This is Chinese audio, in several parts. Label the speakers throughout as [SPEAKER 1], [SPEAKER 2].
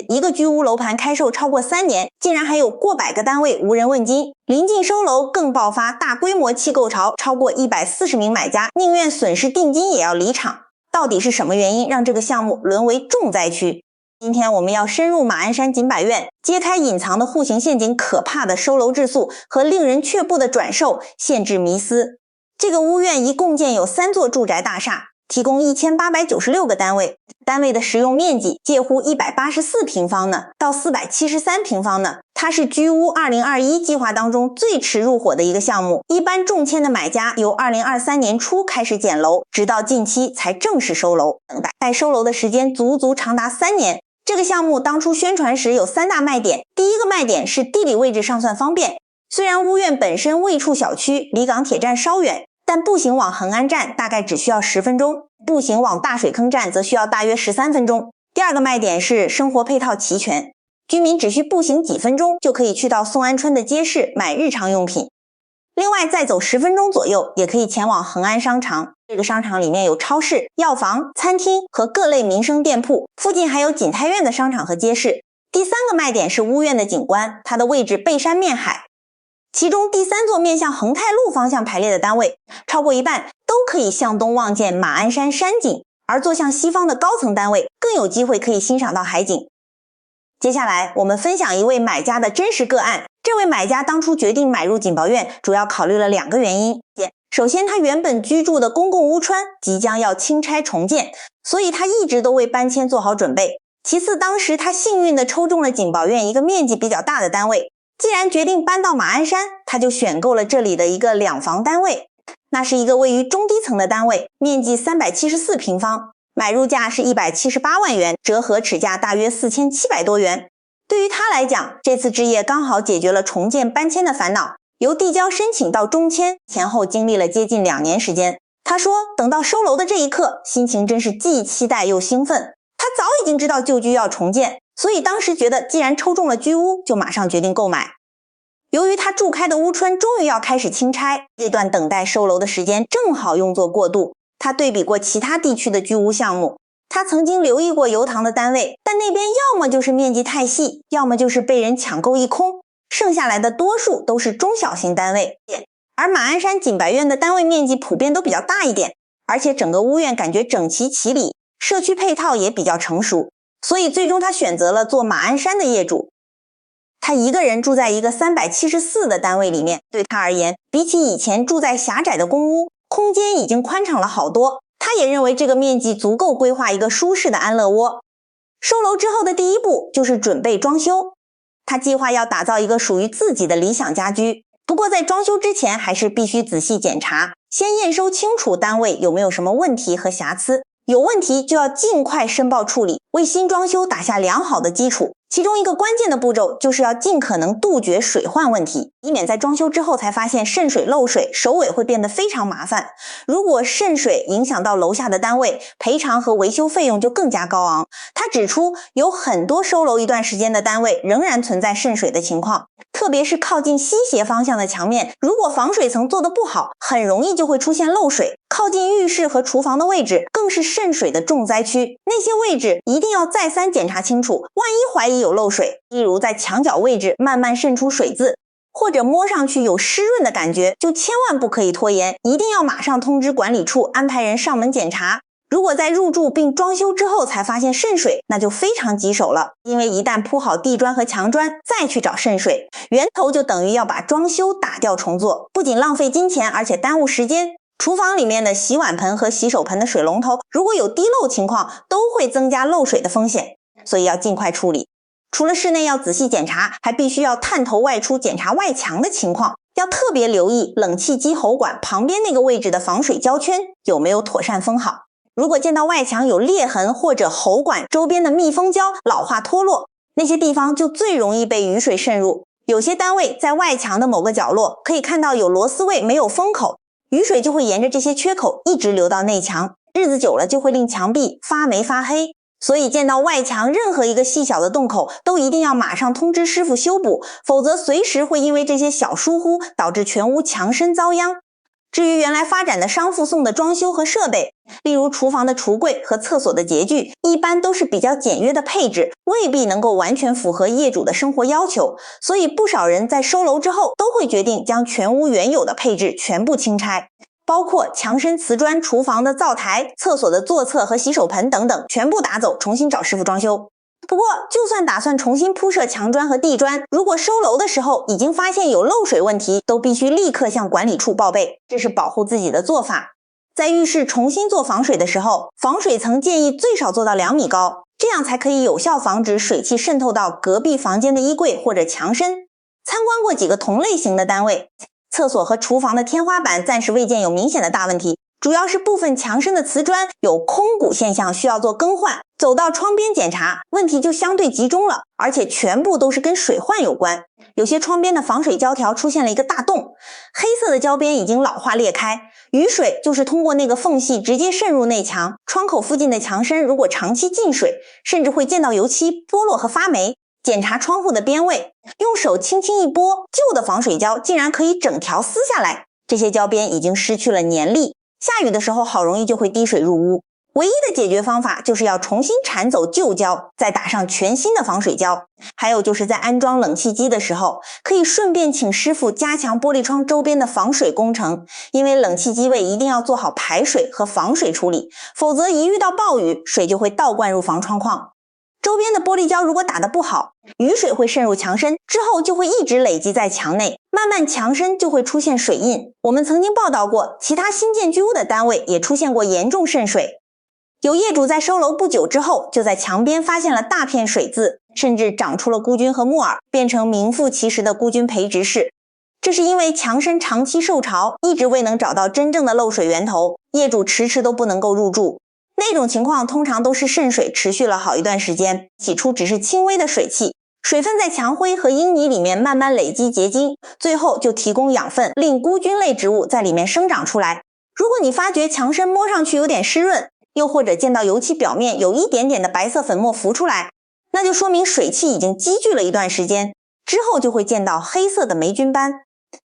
[SPEAKER 1] 一个居屋楼盘开售超过3年，竟然还有过百个单位无人问津。临近收楼更爆发大规模弃购潮，超过140名买家宁愿损失定金也要离场。到底是什么原因让这个项目沦为重灾区？今天我们要深入马鞍山锦柏苑，揭开隐藏的户型陷阱、可怕的收楼质素和令人却步的转售限制迷思。这个屋苑一共建有3座住宅大厦，提供1896个单位，单位的实用面积介乎184平方呢到473平方呢。它是居屋2021计划当中最迟入伙的一个项目，一般中签的买家由2023年初开始捡楼，直到近期才正式收楼，等待收楼的时间足足长达3年。这个项目当初宣传时有3大卖点，第一个卖点是地理位置上算方便，虽然屋苑本身位处小区，离港铁站稍远，但步行往恒安站大概只需要10分钟，步行往大水坑站则需要大约13分钟。第二个卖点是生活配套齐全，居民只需步行几分钟就可以去到宋安春的街市买日常用品。另外再走10分钟左右也可以前往恒安商场，这个商场里面有超市、药房、餐厅和各类民生店铺，附近还有锦泰苑的商场和街市。第三个卖点是屋苑的景观，它的位置背山面海，其中第3座面向恒泰路方向排列的单位，超过一半都可以向东望见马鞍山山景，而坐向西方的高层单位更有机会可以欣赏到海景。接下来我们分享一位买家的真实个案。这位买家当初决定买入锦柏苑，主要考虑了2个原因。首先，他原本居住的公共屋邨即将要清拆重建，所以他一直都为搬迁做好准备。其次，当时他幸运地抽中了锦柏苑一个面积比较大的单位，既然决定搬到马鞍山，他就选购了这里的一个2房单位。那是一个位于中低层的单位，面积374平方，买入价是178万元，折合尺价大约4700多元。对于他来讲，这次置业刚好解决了重建搬迁的烦恼，由递交申请到中签前后经历了接近2年时间。他说等到收楼的这一刻，心情真是既期待又兴奋。他早已经知道旧居要重建，所以当时觉得既然抽中了居屋，就马上决定购买。由于他住开的屋邨终于要开始清拆，这段等待收楼的时间正好用作过渡。他对比过其他地区的居屋项目，他曾经留意过油塘的单位，但那边要么就是面积太细，要么就是被人抢购一空，剩下来的多数都是中小型单位。而马鞍山锦柏苑的单位面积普遍都比较大一点，而且整个屋苑感觉整齐齐理，社区配套也比较成熟，所以最终他选择了做马鞍山的业主。他一个人住在一个374的单位里面，对他而言，比起以前住在狭窄的公屋，空间已经宽敞了好多。他也认为这个面积足够规划一个舒适的安乐窝。收楼之后的第一步就是准备装修，他计划要打造一个属于自己的理想家居。不过在装修之前还是必须仔细检查，先验收清楚单位有没有什么问题和瑕疵，有问题就要尽快申报处理，为新装修打下良好的基础。其中一个关键的步骤就是要尽可能杜绝水患问题，以免在装修之后才发现渗水漏水，首尾会变得非常麻烦。如果渗水影响到楼下的单位，赔偿和维修费用就更加高昂。他指出，有很多收楼一段时间的单位仍然存在渗水的情况，特别是靠近西斜方向的墙面，如果防水层做得不好，很容易就会出现漏水。靠近浴室和厨房的位置更是渗水的重灾区，那些位置一定要再三检查清楚，万一怀疑有漏水，例如在墙角位置慢慢渗出水渍，或者摸上去有湿润的感觉，就千万不可以拖延，一定要马上通知管理处安排人上门检查。如果在入住并装修之后才发现渗水，那就非常棘手了，因为一旦铺好地砖和墙砖再去找渗水源头，就等于要把装修打掉重做，不仅浪费金钱，而且耽误时间。厨房里面的洗碗盆和洗手盆的水龙头如果有滴漏情况，都会增加漏水的风险，所以要尽快处理。除了室内要仔细检查，还必须要探头外出检查外墙的情况，要特别留意冷气机喉管旁边那个位置的防水胶圈有没有妥善封好。如果见到外墙有裂痕，或者喉管周边的密封胶老化脱落，那些地方就最容易被雨水渗入。有些单位在外墙的某个角落可以看到有螺丝位没有封口，雨水就会沿着这些缺口一直流到内墙，日子久了就会令墙壁发霉发黑。所以见到外墙任何一个细小的洞口，都一定要马上通知师傅修补，否则随时会因为这些小疏忽导致全屋墙身遭殃。至于原来发展的商附送的装修和设备，例如厨房的橱柜和厕所的洁具，一般都是比较简约的配置，未必能够完全符合业主的生活要求，所以不少人在收楼之后都会决定将全屋原有的配置全部清拆，包括墙身瓷砖、厨房的灶台、厕所的座侧和洗手盆等等，全部打走，重新找师傅装修。不过，就算打算重新铺设墙砖和地砖，如果收楼的时候已经发现有漏水问题，都必须立刻向管理处报备，这是保护自己的做法。在浴室重新做防水的时候，防水层建议最少做到2米高，这样才可以有效防止水汽渗透到隔壁房间的衣柜或者墙身。参观过几个同类型的单位，厕所和厨房的天花板暂时未见有明显的大问题，主要是部分墙身的瓷砖有空鼓现象，需要做更换。走到窗边检查，问题就相对集中了，而且全部都是跟水患有关。有些窗边的防水胶条出现了一个大洞，黑色的胶边已经老化裂开，雨水就是通过那个缝隙直接渗入内墙。窗口附近的墙身如果长期进水，甚至会溅到油漆剥落和发霉。检查窗户的边位，用手轻轻一拨，旧的防水胶竟然可以整条撕下来，这些胶边已经失去了粘力，下雨的时候好容易就会滴水入屋。唯一的解决方法就是要重新铲走旧胶，再打上全新的防水胶。还有就是在安装冷气机的时候，可以顺便请师傅加强玻璃窗周边的防水工程，因为冷气机位一定要做好排水和防水处理，否则一遇到暴雨，水就会倒灌入防窗框。周边的玻璃胶如果打得不好，雨水会渗入墙身，之后就会一直累积在墙内，慢慢墙身就会出现水印。我们曾经报道过，其他新建居屋的单位也出现过严重渗水。有业主在收楼不久之后，就在墙边发现了大片水渍，甚至长出了菇菌和木耳，变成名副其实的菇菌培植室。这是因为墙身长期受潮，一直未能找到真正的漏水源头，业主迟迟都不能够入住。那种情况通常都是渗水持续了好一段时间，起初只是轻微的水汽，水分在墙灰和阴泥里面慢慢累积结晶，最后就提供养分，令菇菌类植物在里面生长出来。如果你发觉墙身摸上去有点湿润，又或者见到油漆表面有一点点的白色粉末浮出来，那就说明水汽已经积聚了一段时间，之后就会见到黑色的霉菌斑，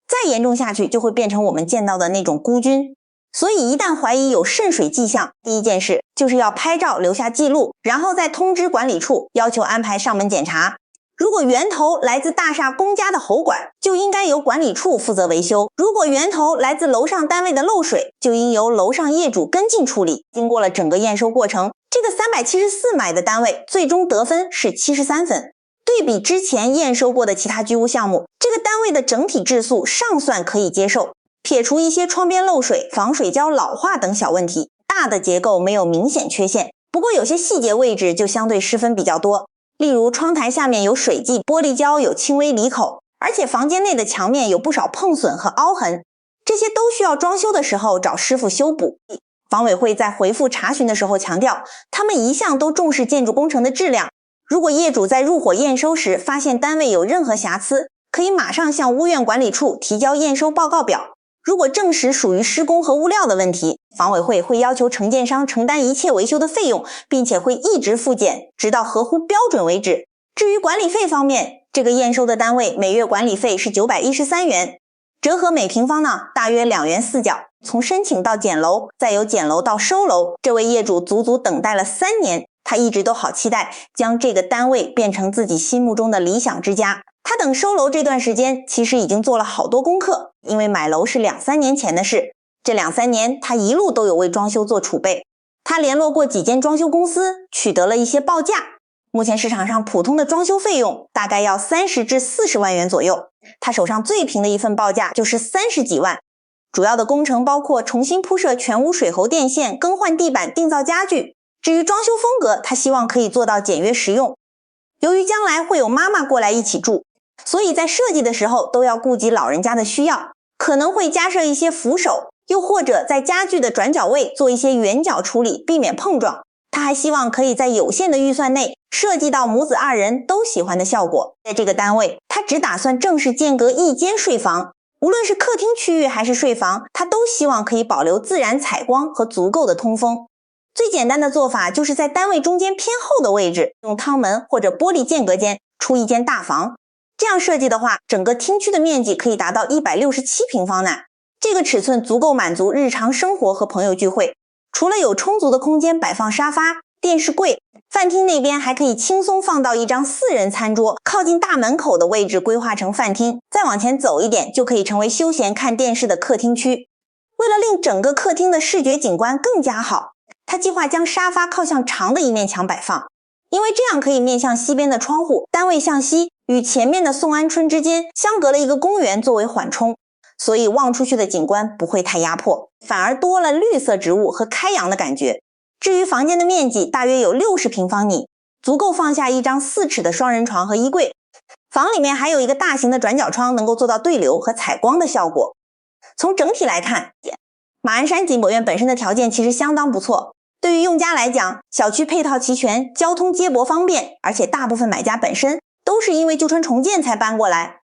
[SPEAKER 1] 再严重下去就会变成我们见到的那种菇菌。所以一旦怀疑有渗水迹象，第一件事就是要拍照留下记录，然后再通知管理处，要求安排上门检查。如果源头来自大厦公家的喉管，就应该由管理处负责维修；如果源头来自楼上单位的漏水，就应由楼上业主跟进处理。经过了整个验收过程，这个374买的单位最终得分是73分。对比之前验收过的其他居屋项目，这个单位的整体质素尚算可以接受，撇除一些窗边漏水、防水胶老化等小问题，大的结构没有明显缺陷。不过有些细节位置就相对失分比较多，例如窗台下面有水迹，玻璃胶有轻微离口，而且房间内的墙面有不少碰损和凹痕，这些都需要装修的时候找师傅修补。房委会在回复查询的时候强调，他们一向都重视建筑工程的质量，如果业主在入伙验收时发现单位有任何瑕疵，可以马上向屋苑管理处提交验收报告表。如果证实属于施工和物料的问题，房委会会要求承建商承担一切维修的费用，并且会一直复检，直到合乎标准为止。至于管理费方面，这个验收的单位每月管理费是913元，折合每平方呢大约2元4角。从申请到检楼，再由检楼到收楼，这位业主足足等待了3年，他一直都好期待将这个单位变成自己心目中的理想之家。他等收楼这段时间其实已经做了好多功课，因为买楼是2-3年前的事，这2-3年他一路都有为装修做储备。他联络过几间装修公司，取得了一些报价。目前市场上普通的装修费用大概要30至40万元左右，他手上最平的一份报价就是30几万。主要的工程包括重新铺设全屋水喉电线、更换地板、定造家具。至于装修风格，他希望可以做到简约实用。由于将来会有妈妈过来一起住，所以在设计的时候都要顾及老人家的需要，可能会加设一些扶手，又或者在家具的转角位做一些圆角处理，避免碰撞。他还希望可以在有限的预算内设计到母子2人都喜欢的效果。在这个单位，他只打算正式间隔1间睡房，无论是客厅区域还是睡房，他都希望可以保留自然采光和足够的通风。最简单的做法就是在单位中间偏后的位置，用趟门或者玻璃间隔间出一间大房。这样设计的话，整个厅区的面积可以达到167平方呢。这个尺寸足够满足日常生活和朋友聚会。除了有充足的空间摆放沙发、电视柜，饭厅那边还可以轻松放到一张4人餐桌，靠近大门口的位置规划成饭厅，再往前走一点就可以成为休闲看电视的客厅区。为了令整个客厅的视觉景观更加好，他计划将沙发靠向长的一面墙摆放，因为这样可以面向西边的窗户，单位向西，与前面的宋安春之间相隔了一个公园作为缓冲，所以望出去的景观不会太压迫，反而多了绿色植物和开阳的感觉。至于房间的面积大约有60平方米，足够放下一张4尺的双人床和衣柜。房里面还有一个大型的转角窗，能够做到对流和采光的效果。从整体来看，马鞍山景博苑本身的条件其实相当不错，对于用家来讲，小区配套齐全，交通接驳方便，而且大部分买家本身都是因为旧村重建才搬过来，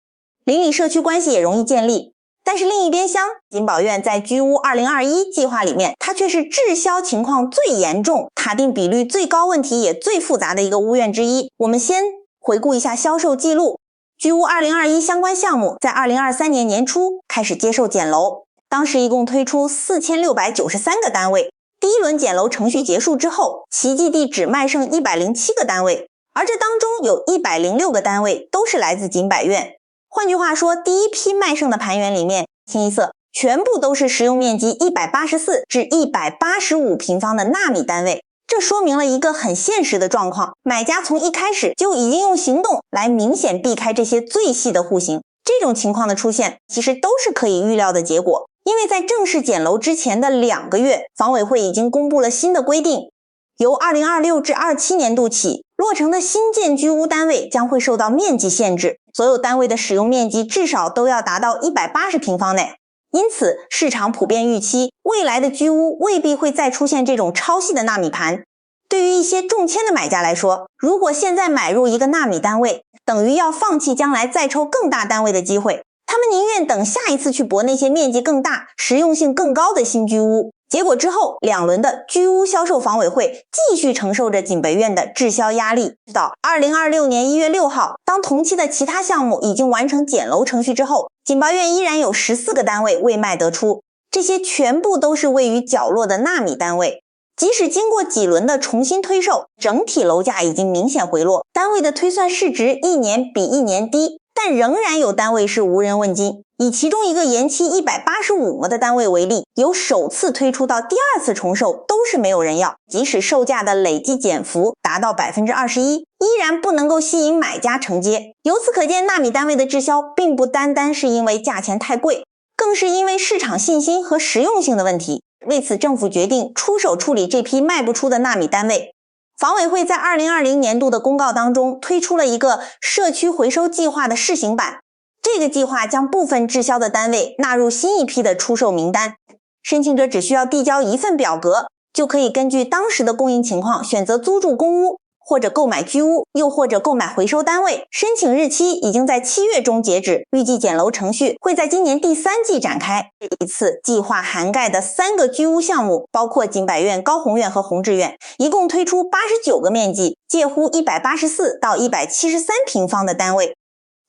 [SPEAKER 1] 邻里社区关系也容易建立。但是另一边厢，景宝苑在居屋2021计划里面，它却是滞销情况最严重、塔定比率最高、问题也最复杂的一个屋苑之一。我们先回顾一下销售记录。居屋2021相关项目在2023年年初开始接受减楼，当时一共推出4693个单位。第一轮减楼程序结束之后，奇迹地只卖剩107个单位，而这当中有106个单位都是来自景柏苑。换句话说，第一批卖剩的盘源里面，清一色全部都是实用面积184至185平方的纳米单位。这说明了一个很现实的状况，买家从一开始就已经用行动来明显避开这些最细的户型。这种情况的出现其实都是可以预料的结果，因为在正式减楼之前的2个月，房委会已经公布了新的规定，由2026至27年度起，落成的新建居屋单位将会受到面积限制，所有单位的使用面积至少都要达到180平方内。因此，市场普遍预期未来的居屋未必会再出现这种超细的纳米盘。对于一些中签的买家来说，如果现在买入一个纳米单位，等于要放弃将来再抽更大单位的机会，他们宁愿等下一次去搏那些面积更大、实用性更高的新居屋。结果之后，2轮的居屋销售房委会继续承受着景柏苑的滞销压力。到2026年1月6号，当同期的其他项目已经完成减楼程序之后，景柏苑依然有14个单位未卖得出，这些全部都是位于角落的纳米单位。即使经过几轮的重新推售，整体楼价已经明显回落，单位的推算市值一年比一年低，但仍然有单位是无人问津。以其中一个延期185个的单位为例，由首次推出到第2次重售都是没有人要，即使售价的累计减幅达到 21%， 依然不能够吸引买家承接。由此可见，纳米单位的滞销并不单单是因为价钱太贵，更是因为市场信心和实用性的问题。为此，政府决定出手处理这批卖不出的纳米单位。房委会在2020年度的公告当中推出了一个社区回收计划的试行版，这个计划将部分滞销的单位纳入新一批的出售名单，申请者只需要递交一份表格，就可以根据当时的供应情况选择租住公屋，或者购买居屋，又或者购买回收单位。申请日期已经在7月中截止，预计减楼程序会在今年第3季展开。这一次计划涵盖的3个居屋项目，包括景柏苑、高宏苑和宏志苑，一共推出89个面积介乎184到173平方的单位，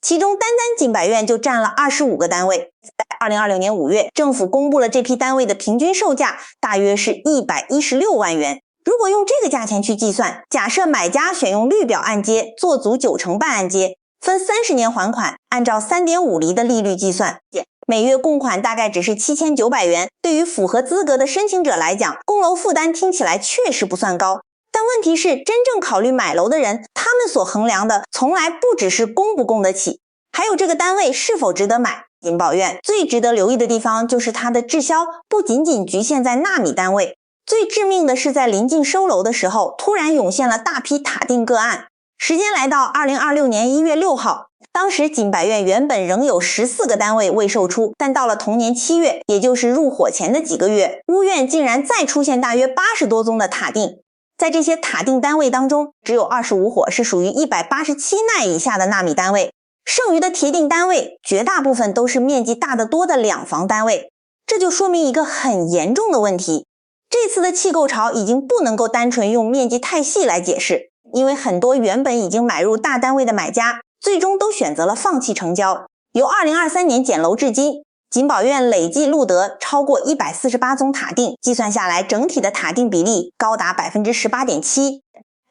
[SPEAKER 1] 其中单单景柏苑就占了25个单位。在2026年5月，政府公布了这批单位的平均售价大约是116万元。如果用这个价钱去计算，假设买家选用绿表按揭，做足9成半按揭，分30年还款，按照 3.5 厘的利率计算，每月供款大概只是7900元。对于符合资格的申请者来讲，供楼负担听起来确实不算高。但问题是，真正考虑买楼的人，他们所衡量的从来不只是供不供得起，还有这个单位是否值得买。景柏苑最值得留意的地方就是它的滞销不仅仅局限在纳米单位，最致命的是在临近收楼的时候，突然涌现了大批塔定个案。时间来到2026年1月6号，当时景柏苑原本仍有14个单位未售出，但到了同年7月，也就是入伙前的几个月，屋苑竟然再出现大约80多宗的塔定。在这些塔定单位当中，只有25伙是属于187耐以下的纳米单位，剩余的铁定单位绝大部分都是面积大得多的2房单位。这就说明一个很严重的问题，这次的弃购潮已经不能够单纯用面积太细来解释，因为很多原本已经买入大单位的买家最终都选择了放弃成交。由2023年减楼至今，景宝院累计录得超过148宗塔定，计算下来整体的塔定比例高达 18.7%。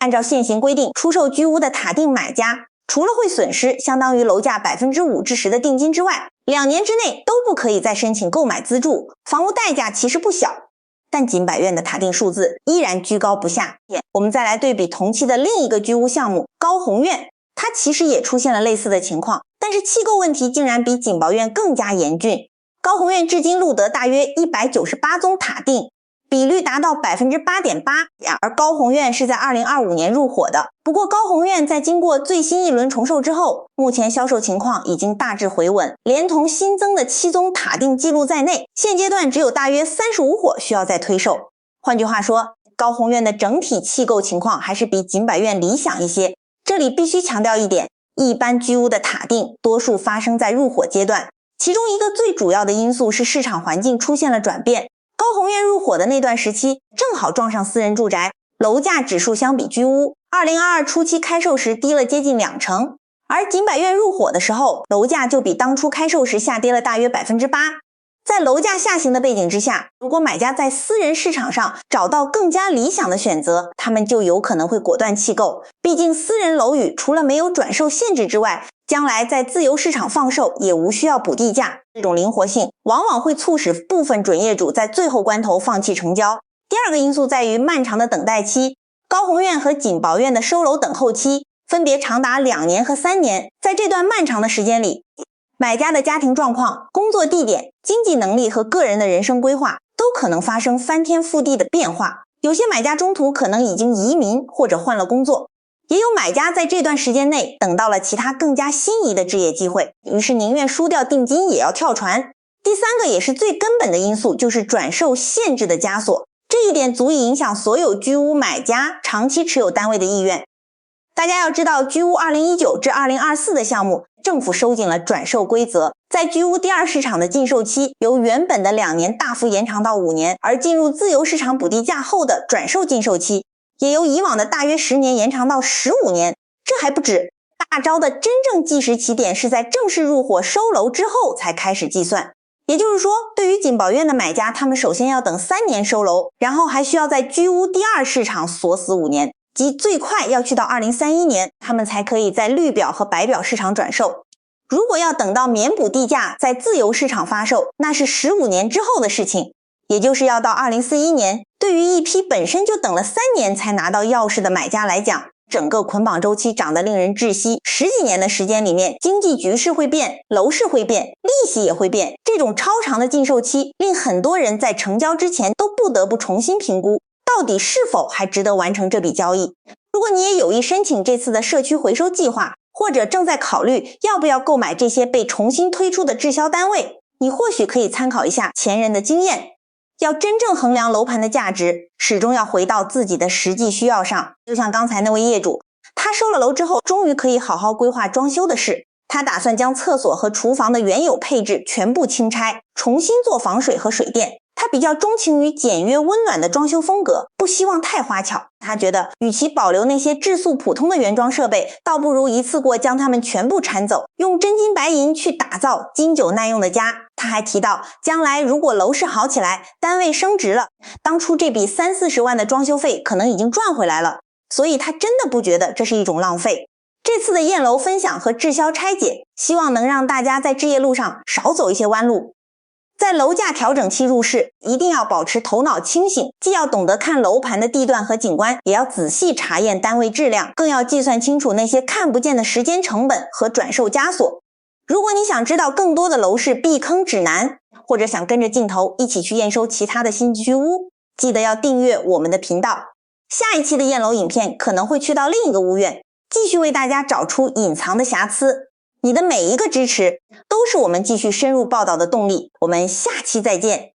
[SPEAKER 1] 按照现行规定，出售居屋的塔定买家除了会损失相当于楼价 5%至10%的定金之外，2年之内都不可以再申请购买资助，房屋代价其实不小。但景柏苑的塔定数字依然居高不下。我们再来对比同期的另一个居屋项目高宏苑，它其实也出现了类似的情况，但是弃购问题竟然比景宝苑更加严峻。高宏苑至今录得大约198宗塔定，比率达到 8.8%， 而高宏苑是在2025年入伙的。不过高宏苑在经过最新一轮重售之后，目前销售情况已经大致回稳，连同新增的7宗塔定记录在内，现阶段只有大约35伙需要再推售。换句话说，高宏苑的整体弃购情况还是比景柏苑理想一些。这里必须强调一点，一般居屋的塔定多数发生在入伙阶段，其中一个最主要的因素是市场环境出现了转变。高宏苑入伙的那段时期正好撞上私人住宅，楼价指数相比居屋2022初期开售时低了接近20%，而景柏苑入伙的时候，楼价就比当初开售时下跌了大约 8%。 在楼价下行的背景之下，如果买家在私人市场上找到更加理想的选择，他们就有可能会果断弃购。毕竟私人楼宇除了没有转售限制之外，将来在自由市场放售也无需要补地价，这种灵活性往往会促使部分准业主在最后关头放弃成交。第二个因素在于漫长的等待期，高宏苑和景宝苑的收楼等候期分别长达2年和3年，在这段漫长的时间里，买家的家庭状况、工作地点、经济能力和个人的人生规划都可能发生翻天覆地的变化。有些买家中途可能已经移民或者换了工作，也有买家在这段时间内等到了其他更加心仪的置业机会，于是宁愿输掉定金也要跳船。第三个也是最根本的因素，就是转售限制的枷锁，这一点足以影响所有居屋买家长期持有单位的意愿。大家要知道，居屋2019至2024的项目，政府收紧了转售规则，在居屋第二市场的禁售期由原本的2年大幅延长到5年，而进入自由市场补地价后的转售禁售期也由以往的大约10年延长到15年。这还不止，大招的真正计时起点是在正式入伙收楼之后才开始计算。也就是说，对于景宝苑的买家，他们首先要等3年收楼，然后还需要在居屋第二市场锁死5年，即最快要去到2031年，他们才可以在绿表和白表市场转售。如果要等到免补地价在自由市场发售，那是15年之后的事情，也就是要到2041年。对于一批本身就等了3年才拿到钥匙的买家来讲，整个捆绑周期长得令人窒息。10几年的时间里面，经济局势会变，楼市会变，利息也会变，这种超长的禁售期令很多人在成交之前都不得不重新评估到底是否还值得完成这笔交易。如果你也有意申请这次的社区回收计划，或者正在考虑要不要购买这些被重新推出的滞销单位，你或许可以参考一下前人的经验。要真正衡量楼盘的价值，始终要回到自己的实际需要上。就像刚才那位业主，他收了楼之后，终于可以好好规划装修的事。他打算将厕所和厨房的原有配置全部清拆，重新做防水和水电。他比较钟情于简约温暖的装修风格，不希望太花巧。他觉得与其保留那些质素普通的原装设备，倒不如一次过将它们全部铲走，用真金白银去打造经久耐用的家。他还提到，将来如果楼市好起来，单位升值了，当初这笔30-40万的装修费可能已经赚回来了，所以他真的不觉得这是一种浪费。这次的验楼分享和滞销拆解，希望能让大家在置业路上少走一些弯路。在楼价调整期入市，一定要保持头脑清醒，既要懂得看楼盘的地段和景观，也要仔细查验单位质量，更要计算清楚那些看不见的时间成本和转售枷锁。如果你想知道更多的楼市避坑指南，或者想跟着镜头一起去验收其他的新居屋，记得要订阅我们的频道。下一期的验楼影片可能会去到另一个屋苑，继续为大家找出隐藏的瑕疵。你的每一个支持都是我们继续深入报道的动力。我们下期再见。